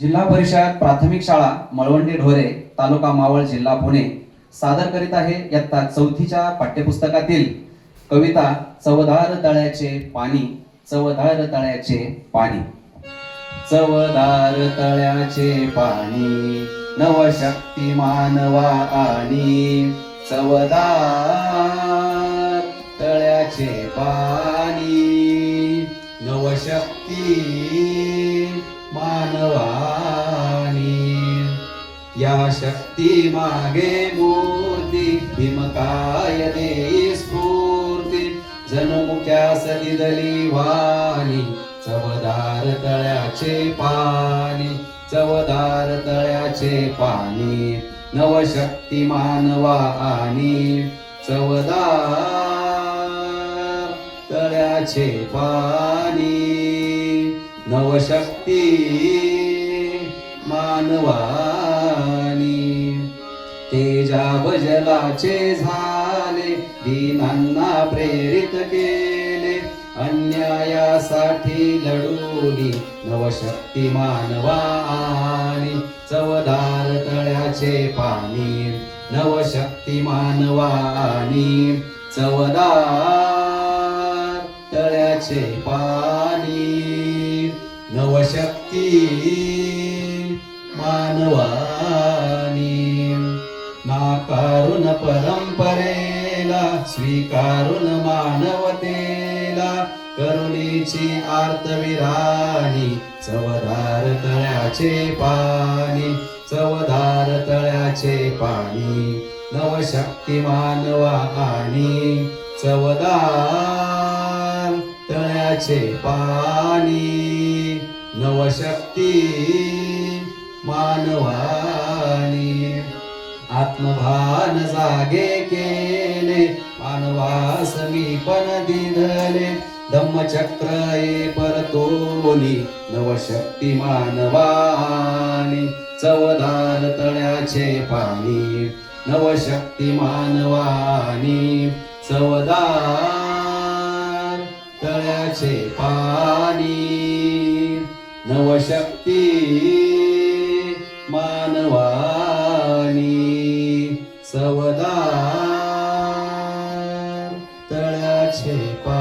जिल्हा परिषद प्राथमिक शाळा मळवंडी ढोरे तालुका मावळ जिल्हा पुणे सादर करीत आहे इयत्ता चौथीच्या पाठ्यपुस्तकातील कविता चवदार तळ्याचे पाणी चवदार तळ्याचे पाणी। चवदार तळ्याचे पाणी नवशक्ती मानवा आणि चवदार तळ्याचे पाणी नवशक्ती मानवानी। या शक्ती मागे मूर्ती भीमकाय देई स्फूर्ती जणू मुख्यास दिदली वाणी चवदार तळ्याचे पाणी चवदार तळ्याचे पाणी नवशक्ती मानवा आणि चवदार तळ्याचे पाणी नवशक्ती मानवानी। तेजा बजलाचे झाले दीनांना प्रेरित केले अन्यायासाठी लढूनी नवशक्ती मानवानी चवदार तळ्याचे पाणी नवशक्ती मानवानी चवदार तळ्याचे पाणी नवशक्ती मानवानी। नाकारून परंपरेला स्वीकारून मानवतेला करुणीची आर्तविराणी चवदार तळ्याचे पाणी चवदार तळ्याचे पाणी नवशक्ती मानवा आणि चवदार तळ्याचे पाणी नवशक्ती मानवानी। आत्मभान जागे केले मानवास मी पण दिधले धम्मचक्र परतोनी नवशक्ती मानवानी चवदार तळ्याचे पाणी नवशक्ती मानवानी चवदार तळ्याचे पाणी नवशक्ती मानवानी चवदार तळ्याचे पाणी।